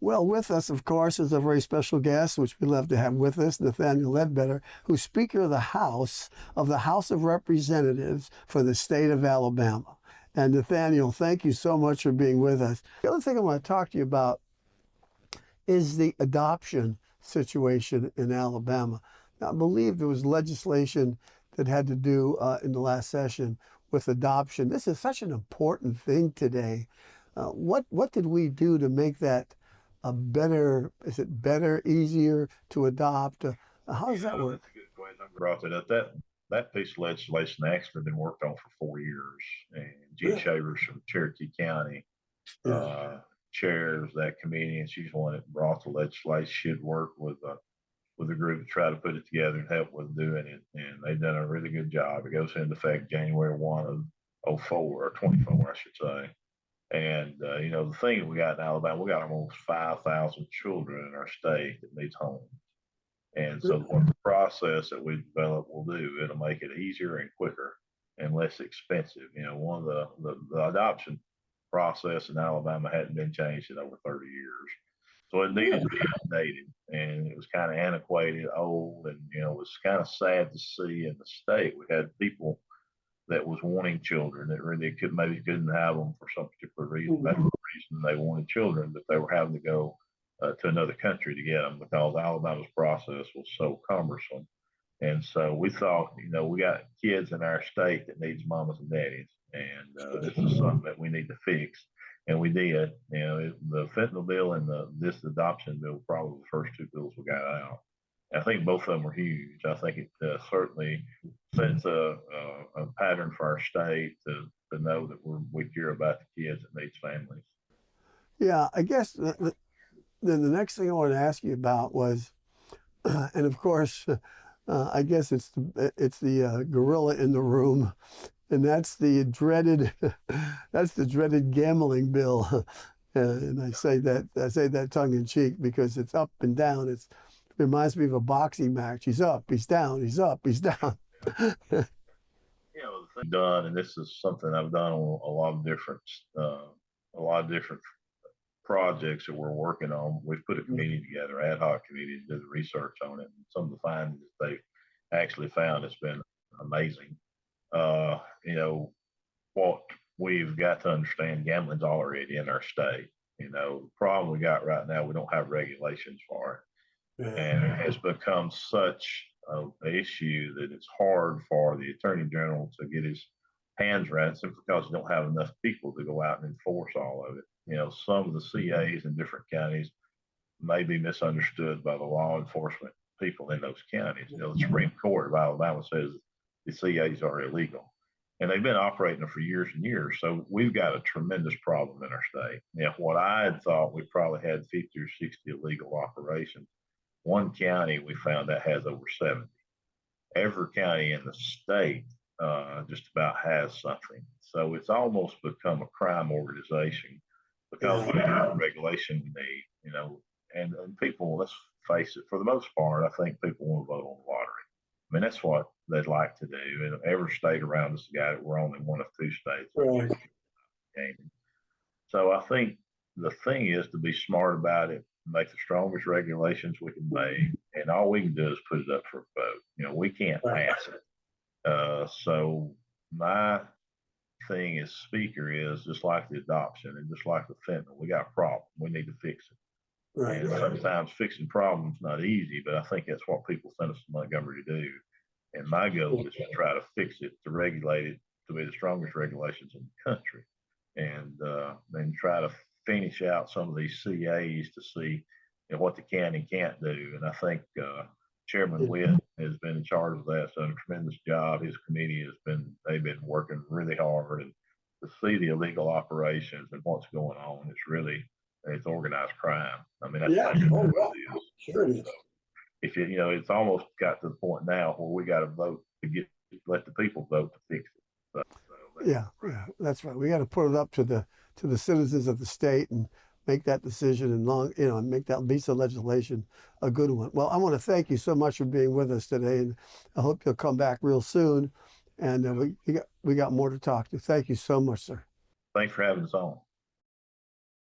Well, with us, of course, is a very special guest, which we love to have with us, Nathaniel Ledbetter, who's Speaker of the House of Representatives for the state of Alabama. And Nathaniel, thank you so much for being with us. The other thing I want to talk to you about is the adoption situation in Alabama. Now, I believe there was legislation that had to do in the last session with adoption. This is such an important thing today. What did we do to make that a better? Is it better, easier to adopt? How does that work? That's a good question. I brought it up. That piece of legislation actually been worked on for 4 years, and Gene Yeah. Shavers from Cherokee County Yeah. chairs that committee, and she's the one that brought the legislation. She'd worked with a group to try to put it together and help with doing it, and they've done a really good job. It goes into effect January 1 of '04 or 24, I should say. And the thing we got in Alabama, we got almost 5,000 children in our state that needs homes. And so what the process that we developed will do, it'll make it easier and quicker and less expensive. One of the adoption process in Alabama hadn't been changed in over 30 years. So it needed to be updated, and it was kind of antiquated, old, and it was kind of sad to see in the state we had people that was wanting children that really couldn't have them for some particular reason. That's the reason they wanted children, but they were having to go to another country to get them because Alabama's process was so cumbersome. And so we thought, we got kids in our state that needs mamas and daddies, and this is something that we need to fix. And we did. The fentanyl bill and this adoption bill were probably the first two bills we got out. I think both of them were huge. I think it certainly sets a pattern for our state to know that we care about the kids that needs families. Yeah, I guess then the next thing I wanted to ask you about was, and of course, I guess it's the gorilla in the room, and that's the dreaded gambling bill. And I say that tongue in cheek because it's up and down. It reminds me of a boxing match. He's up, he's down, he's up, he's down. The thing done, and this is something I've done on a lot of different projects that we're working on. We've put a committee together, ad hoc committee, to do the research on it. And some of the findings that they actually found has been amazing. What we've got to understand, gambling's already in our state. The problem we got right now, we don't have regulations for it. Yeah. And it has become such an issue that it's hard for the Attorney General to get his hands around it simply because you don't have enough people to go out and enforce all of it. Some of the CAs in different counties may be misunderstood by the law enforcement people in those counties. The Supreme Court of Alabama says the CAs are illegal, and they've been operating them for years and years. So we've got a tremendous problem in our state. What I had thought we probably had 50 or 60 illegal operations. One county we found that has over 70. Every county in the state just about has something. So it's almost become a crime organization because we have the regulation we need, and people, let's face it, for the most part, I think people want to vote on the lottery. I mean, that's what they'd like to do. And every state around us got it. We're only one of two states. Right. So I think the thing is to be smart about it, make the strongest regulations we can make, and all we can do is put it up for a vote. We can't pass it. So my thing as speaker is just like the adoption and just like the fentanyl, we got a problem. We need to fix it. Right. And sometimes fixing problems not easy, but I think that's what people send us to Montgomery to do. And my goal is to try to fix it, to regulate it, to be the strongest regulations in the country, and then try to finish out some of these CAs to see what they can and can't do. And I think Chairman Witt has been in charge of that, done a tremendous job. His committee they've been working really hard, and to see the illegal operations and what's going on, it's organized crime. I mean, that's what it is. Sure it is. If it's almost got to the point now where we got to vote to let the people vote to fix it. Yeah, that's right. We got to put it up to the citizens of the state and make that decision and make that piece of legislation a good one. Well, I want to thank you so much for being with us today, and I hope you'll come back real soon. And we got more to talk to. Thank you so much, sir. Thanks for having us on.